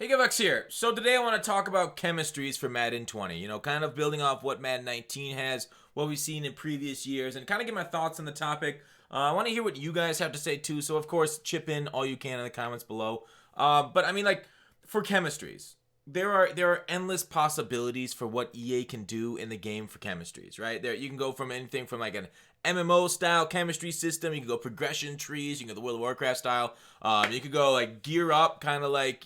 Hey Gavex here. So today I want to talk about chemistries for Madden 20. Kind of building off what Madden 19 has, what we've seen in previous years, and kind of get my thoughts on the topic. I want to hear what you guys have to say too. So of course, chip in all you can in the comments below. But I mean, like for chemistries, there are endless possibilities for what EA can do in the game for chemistries. Right there, you can go from anything from like an MMO style chemistry system. You can go progression trees. You can go the World of Warcraft style. You could go like gear up, kind of like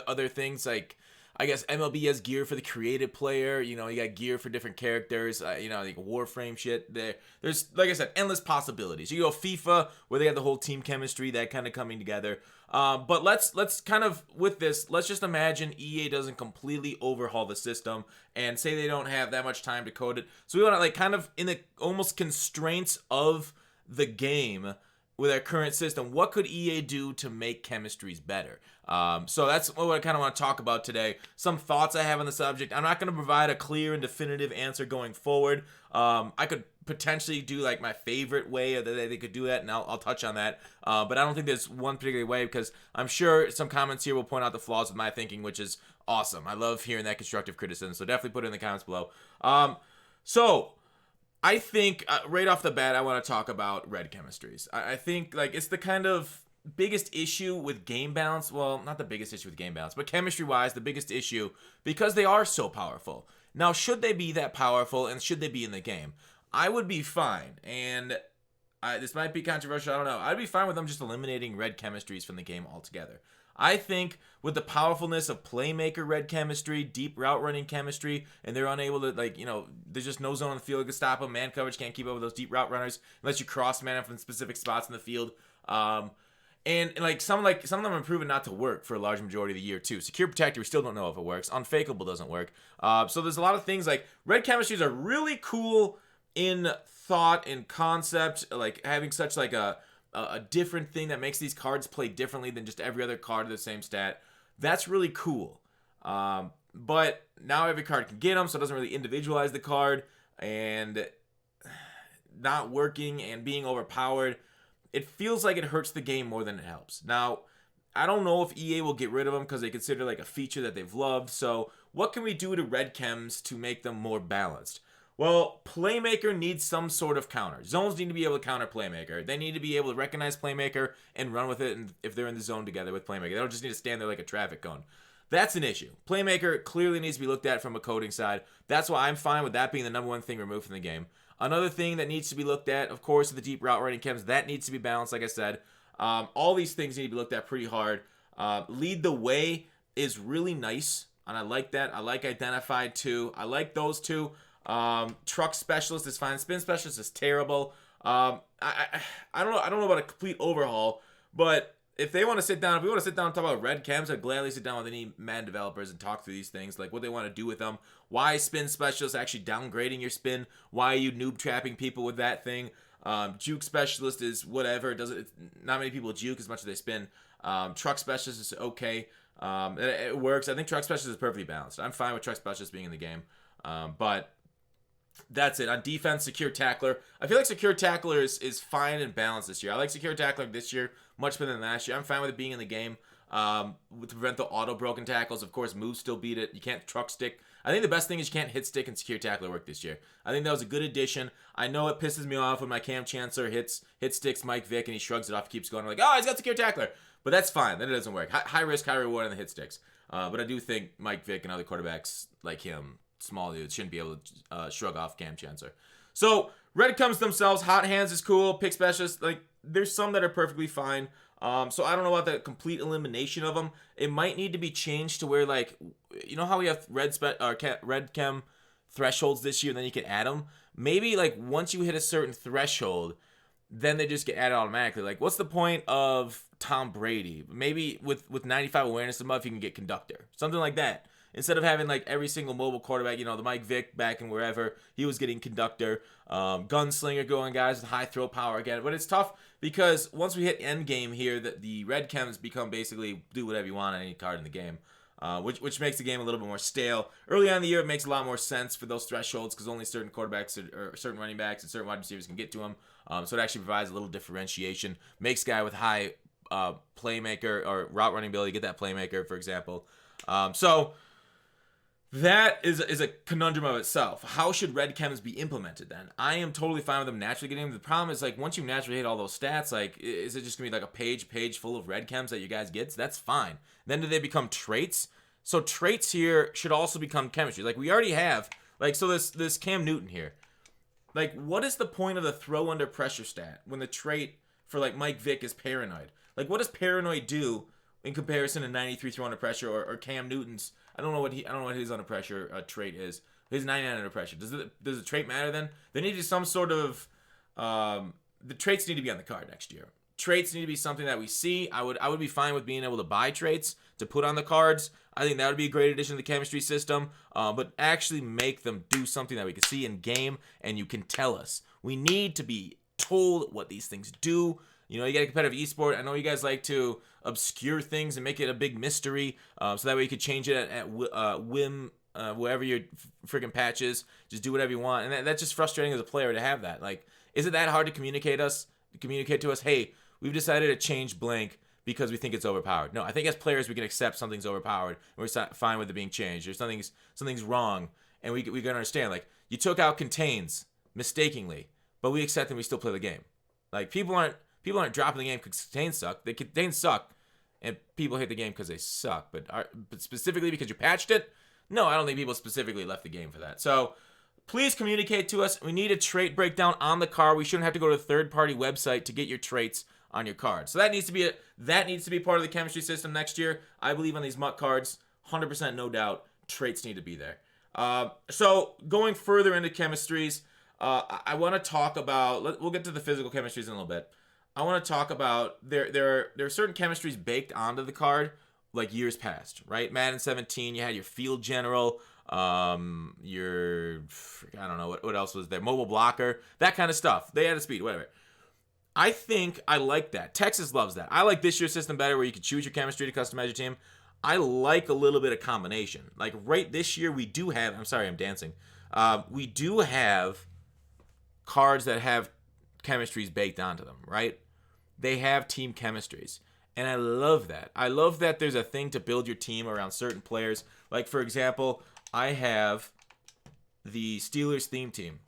other things like I guess MLB has gear for the creative player. You got gear for different characters. Like Warframe shit. There's like I said, endless possibilities. You go FIFA where they have the whole team chemistry that kind of coming together. But let's kind of with this, let's just imagine EA doesn't completely overhaul the system and say they don't have that much time to code it. So we want to like kind of in the almost constraints of the game with our current system, what could EA do to make chemistries better? So that's what I kind of want to talk about today. Some thoughts I have on the subject. I'm not going to provide a clear and definitive answer going forward. I could potentially do like my favorite way that they could do that, and I'll touch on that. But I don't think there's one particular way because I'm sure some comments here will point out the flaws with my thinking, which is awesome. I love hearing that constructive criticism, so definitely put it in the comments below. So I think right off the bat, I want to talk about red chemistries. I think like it's the kind of biggest issue with game balance. Well, not the biggest issue with game balance, but chemistry-wise, the biggest issue because they are so powerful. Now, should they be that powerful and should they be in the game? I would be fine, and this might be controversial. I don't know. I'd be fine with them just eliminating red chemistries from the game altogether. I think with the powerfulness of playmaker red chemistry, deep route running chemistry, and they're unable to there's just no zone on the field to stop them. Man coverage can't keep up with those deep route runners unless you cross man them from specific spots in the field. And like some of them are proven not to work for a large majority of the year too. Secure Protector, we still don't know if it works. Unfakeable doesn't work. So there's a lot of things like red chemistries are really cool in thought and concept, like having such like a different thing that makes these cards play differently than just every other card of the same stat. That's really cool. But now every card can get them, so it doesn't really individualize the card, and not working and being overpowered, it feels like it hurts the game more than it helps. Now, I don't know if EA will get rid of them because they consider like a feature that they've loved. So what can we do to red chems to make them more balanced? Well, Playmaker needs some sort of counter. Zones need to be able to counter Playmaker. They need to be able to recognize Playmaker and run with it if they're in the zone together with Playmaker. They don't just need to stand there like a traffic cone. That's an issue. Playmaker clearly needs to be looked at from a coding side. That's why I'm fine with that being the number one thing removed from the game. Another thing that needs to be looked at, of course, is the deep route running chems. That needs to be balanced, like I said. All these things need to be looked at pretty hard. Lead the way is really nice, and I like that. I like Identified too. I like those two. Truck Specialist is fine. Spin Specialist is terrible. I don't know. I don't know about a complete overhaul, but if we want to sit down and talk about red chems, I'd gladly sit down with any Madden developers and talk through these things, like what they want to do with them. Why is Spin Specialist actually downgrading your spin? Why are you noob trapping people with that thing? Juke Specialist is whatever. Not many people juke as much as they spin. Truck Specialist is okay. It works. I think Truck Specialist is perfectly balanced. I'm fine with Truck Specialist being in the game, but that's it. On defense, Secure Tackler. I feel like Secure Tackler is fine and balanced this year. I like Secure Tackler this year much better than last year. I'm fine with it being in the game to prevent the auto broken tackles. Of course, moves still beat it. You can't truck stick. I think the best thing is you can't hit stick and Secure Tackler work this year. I think that was a good addition. I know it pisses me off when my Cam Chancellor hit sticks Mike Vick and he shrugs it off, keeps going. I'm like, oh, he's got Secure Tackler. But that's fine. Then it doesn't work. High risk, high reward on the hit sticks. But I do think Mike Vick and other quarterbacks like him, small dudes, shouldn't be able to shrug off Cam Chancellor. So red comes themselves. Hot hands is cool. Pick Specialist, like there's some that are perfectly fine. So I don't know about the complete elimination of them. It might need to be changed to where like how we have red chem thresholds this year, and then you can add them. Maybe like once you hit a certain threshold, then they just get added automatically. Like what's the point of Tom Brady? Maybe with 95 awareness above, you can get conductor, something like that. Instead of having like every single mobile quarterback, the Mike Vick back and wherever, he was getting conductor, gunslinger going guys with high throw power again. But it's tough because once we hit end game here, the red chems become basically do whatever you want on any card in the game, which makes the game a little bit more stale. Early on in the year, it makes a lot more sense for those thresholds because only certain quarterbacks or certain running backs and certain wide receivers can get to them. So it actually provides a little differentiation, makes guy with high playmaker or route running ability, get that playmaker, for example. So that is a conundrum of itself. How should red chems be implemented then? I am totally fine with them naturally getting them. The problem is, like, once you naturally hit all those stats, like, is it just going to be like a page full of red chems that you guys get? So that's fine. Then do they become traits? So traits here should also become chemistry. Like, we already have, like, so this Cam Newton here. Like, what is the point of the throw under pressure stat when the trait for, like, Mike Vick is paranoid? Like, what does paranoid do in comparison to 93 throw under pressure or Cam Newton's? I don't know what his under pressure trait is. His 99 under pressure. Does the trait matter then? There needs to be some sort of the traits need to be on the card next year. Traits need to be something that we see. I would be fine with being able to buy traits to put on the cards. I think that would be a great addition to the chemistry system. But actually make them do something that we can see in game and you can tell us. We need to be told what these things do. You know, you got a competitive esport. I know you guys like to obscure things and make it a big mystery, so that way you could change it at whim, wherever your freaking patch is. Just do whatever you want, and that's just frustrating as a player to have that. Like, is it that hard to communicate to us? Hey, we've decided to change blank because we think it's overpowered. No, I think as players we can accept something's overpowered, and we're fine with it being changed. Or something's wrong, and we can understand. Like, you took out contains mistakenly, but we accept and we still play the game. Like, people aren't dropping the game because contains suck. The contains suck, and people hate the game because they suck. But specifically because you patched it, no, I don't think people specifically left the game for that. So please communicate to us. We need a trait breakdown on the card. We shouldn't have to go to a third-party website to get your traits on your card. So that needs to be part of the chemistry system next year. I believe on these MUT cards, 100% no doubt, traits need to be there. So going further into chemistries, I want to talk about. We'll get to the physical chemistries in a little bit. I want to talk about there are certain chemistries baked onto the card like years past, right? Madden 17, you had your field general, your I don't know what else was there, mobile blocker, that kind of stuff. They had a speed, whatever. I think I like that. Texas loves that. I like this year's system better, where you can choose your chemistry to customize your team. I like a little bit of combination. Like right this year, we do have. I'm sorry, I'm dancing. We do have cards that have chemistries baked onto them, right? They have team chemistries. And I love that. I love that there's a thing to build your team around certain players. Like, for example, I have the Steelers theme team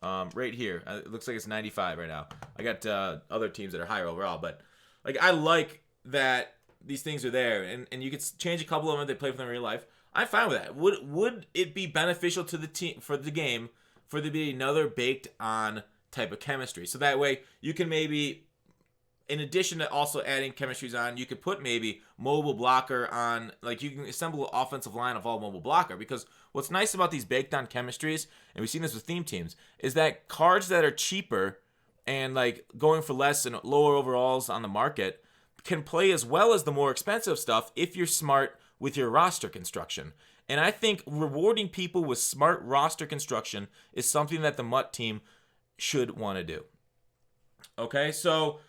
right here. It looks like it's 95 right now. I got other teams that are higher overall. But, like, I like that these things are there. And you could change a couple of them if they play for them in real life. I'm fine with that. Would it be beneficial to the team, for the game, for there to be another baked-on type of chemistry? So that way you can maybe, in addition to also adding chemistries on, you could put maybe mobile blocker on. Like, you can assemble an offensive line of all mobile blocker. Because what's nice about these baked-on chemistries, and we've seen this with theme teams, is that cards that are cheaper and like going for less and lower overalls on the market can play as well as the more expensive stuff if you're smart with your roster construction. And I think rewarding people with smart roster construction is something that the MUT team should want to do. Okay, so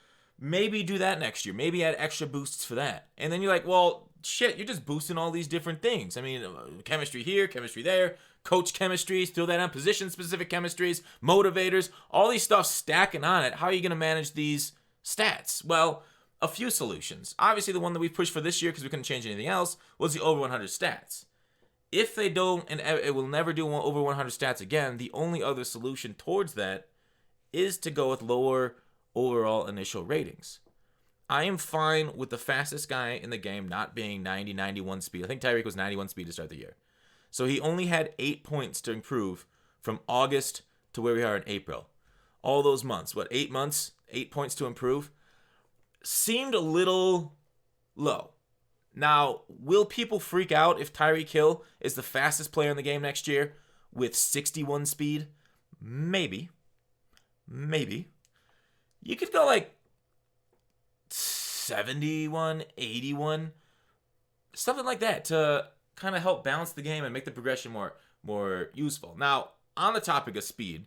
maybe do that next year. Maybe add extra boosts for that. And then you're like, well, shit, you're just boosting all these different things. I mean, chemistry here, chemistry there, coach chemistries, throw that on, position-specific chemistries, motivators, all these stuff stacking on it. How are you going to manage these stats? Well, a few solutions. Obviously, the one that we pushed for this year, because we couldn't change anything else, was the over 100 stats. If they don't, and it will never do over 100 stats again, the only other solution towards that is to go with lower overall initial ratings. I am fine with the fastest guy in the game not being 90, 91 speed. I think Tyreek was 91 speed to start the year. So he only had 8 points to improve from August to where we are in April. All those months, 8 months, 8 points to improve? Seemed a little low. Now, will people freak out if Tyreek Hill is the fastest player in the game next year with 61 speed? Maybe. You could go like 71, 81, something like that to kind of help balance the game and make the progression more useful. Now, on the topic of speed,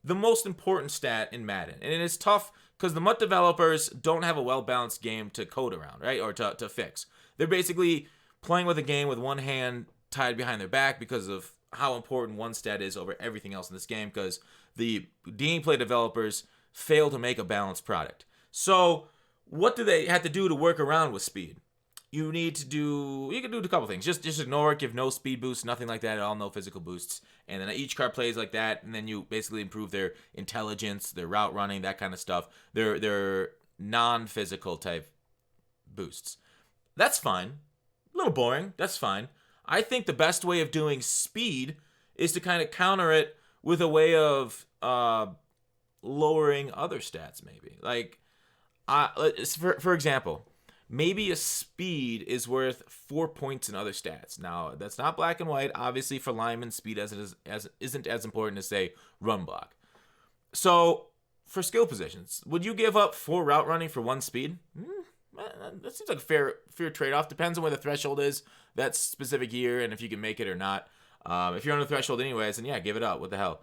the most important stat in Madden, and it is tough because the MUT developers don't have a well-balanced game to code around, right, or to fix. They're basically playing with a game with one hand tied behind their back because of how important one stat is over everything else in this game, because the gameplay developers fail to make a balanced product. So what do they have to do to work around with speed? You can do a couple things. Just ignore it, give no speed boosts, nothing like that at all, no physical boosts. And then each card plays like that, and then you basically improve their intelligence, their route running, that kind of stuff. Their non-physical type boosts. That's fine. A little boring. That's fine. I think the best way of doing speed is to kind of counter it with a way of lowering other stats, maybe. Like, for example, maybe a speed is worth 4 points in other stats. Now, that's not black and white. Obviously, for linemen, speed isn't as important as, say, run block. So, for skill positions, would you give up 4 route running for 1 speed? That seems like a fair trade-off. Depends on where the threshold is that specific year and if you can make it or not. If you're on the threshold anyways, then yeah, give it up. What the hell?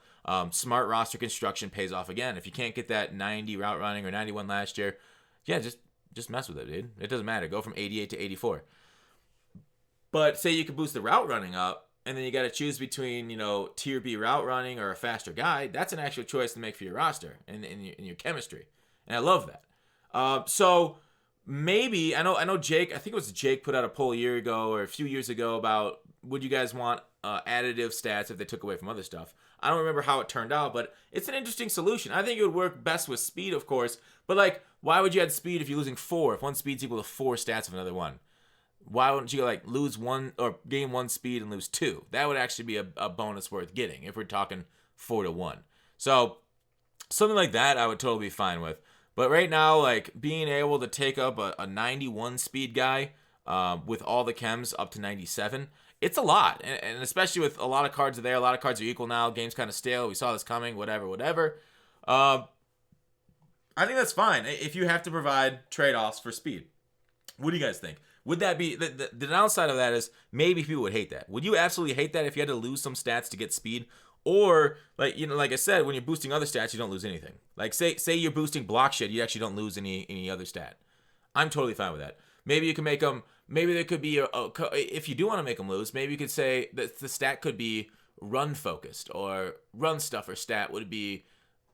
Smart roster construction pays off again. If you can't get that 90 route running or 91 last year, yeah, just mess with it, dude. It doesn't matter. Go from 88 to 84. But say you could boost the route running up, and then you got to choose between, tier B route running or a faster guy. That's an actual choice to make for your roster and in your chemistry. And I love that. So maybe, I know Jake, I think it was Jake put out a poll a year ago or a few years ago about would you guys want additive stats if they took away from other stuff. I don't remember how it turned out, but it's an interesting solution. I think it would work best with speed, of course. But, like, why would you add speed if you're losing 4? If one speed's equal to 4 stats of another one? Why wouldn't you, like, lose 1 or gain 1 speed and lose 2? That would actually be a bonus worth getting if we're talking 4 to 1. So, something like that I would totally be fine with. But right now, like, being able to take up a 91 speed guy with all the chems up to 97, it's a lot. And especially with a lot of cards are there, a lot of cards are equal now, game's kind of stale, we saw this coming, whatever. I think that's fine if you have to provide trade-offs for speed. What do you guys think? Would that be, the downside of that is maybe people would hate that. Would you absolutely hate that if you had to lose some stats to get speed? Or, like I said, when you're boosting other stats, you don't lose anything. Like, say you're boosting block shit, you actually don't lose any other stat. I'm totally fine with that. Maybe you can make them, maybe there could be, if you do want to make them lose, maybe you could say that the stat could be run-focused, or run stuffer stat would be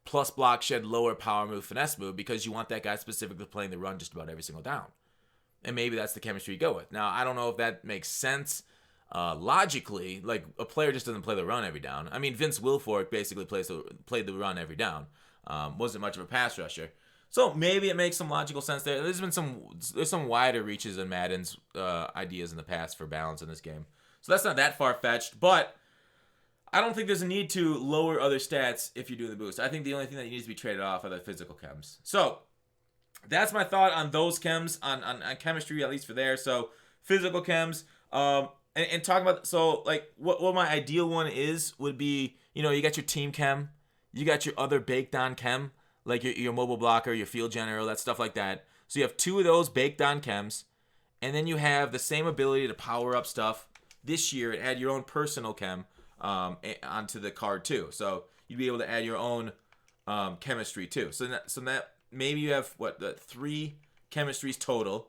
plus block shed, lower power move, finesse move, because you want that guy specifically playing the run just about every single down. And maybe that's the chemistry you go with. Now, I don't know if that makes sense. Logically, like, a player just doesn't play the run every down. I mean, Vince Wilfork basically played the run every down. Wasn't much of a pass rusher. So maybe it makes some logical sense there. There's some wider reaches in Madden's ideas in the past for balance in this game. So that's not that far-fetched, but I don't think there's a need to lower other stats if you do the boost. I think the only thing that needs to be traded off are the physical chems. So that's my thought on those chems, on chemistry, at least for there. So physical chems, and talk about, so like what my ideal one would be, you got your team chem, you got your other baked on chem, like your mobile blocker, your field general, that stuff like that. So you have 2 of those baked on chems, and then you have the same ability to power up stuff this year and add your own personal chem onto the card too. So you'd be able to add your own chemistry too. So that maybe you have the 3 chemistries total.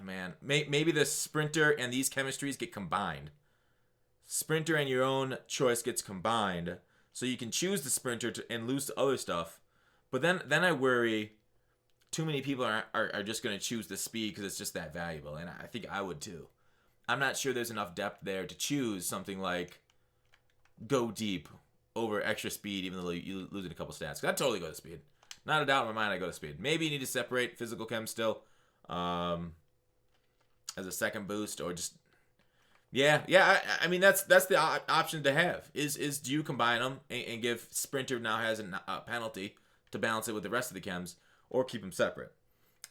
Man, maybe the sprinter and these chemistries get combined. Sprinter and your own choice gets combined, so you can choose the sprinter and lose the other stuff. But then I worry too many people are just going to choose the speed because it's just that valuable, and I think I would too. I'm not sure there's enough depth there to choose something like go deep over extra speed, even though you're losing a couple stats. 'Cause I'd totally go to speed. Not a doubt in my mind, I go to speed. Maybe you need to separate physical chem still as a second boost, or just I mean that's the option to have is do you combine them and give sprinter now has a penalty to balance it with the rest of the chems, or keep them separate,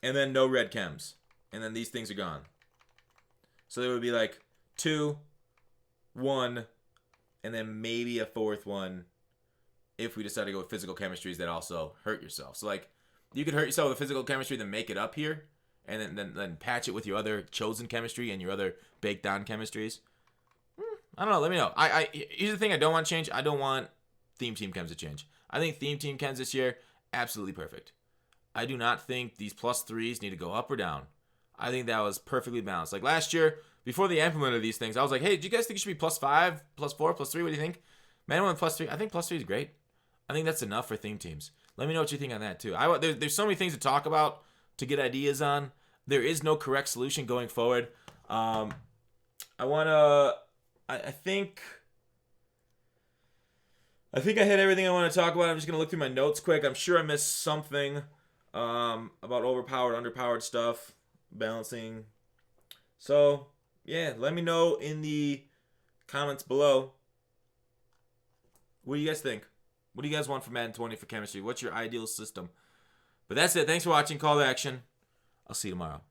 and then no red chems, and then these things are gone. So there would be like 2, 1, and then maybe a 4th one if we decide to go with physical chemistries that also hurt yourself. So like you could hurt yourself with physical chemistry, then make it up here, and then patch it with your other chosen chemistry and your other baked down chemistries. I don't know. Let me know. Here's the thing I don't want to change. I don't want theme team chems to change. I think theme team chems this year, absolutely perfect. I do not think these +3s need to go up or down. I think that was perfectly balanced. Like last year, before they implemented these things, I was like, hey, do you guys think it should be +5, +4, +3? What do you think? Man, I went +3. I think +3 is great. I think that's enough for theme teams. Let me know what you think on that too. There's so many things to talk about, to get ideas on. There is no correct solution going forward. I think I hit everything I want to talk about. I'm just gonna look through my notes quick. I'm sure I missed something about overpowered, underpowered stuff, balancing. So yeah, let me know in the comments below. What do you guys think? What do you guys want for Madden 20 for chemistry? What's your ideal system? But that's it. Thanks for watching. Call to action. I'll see you tomorrow.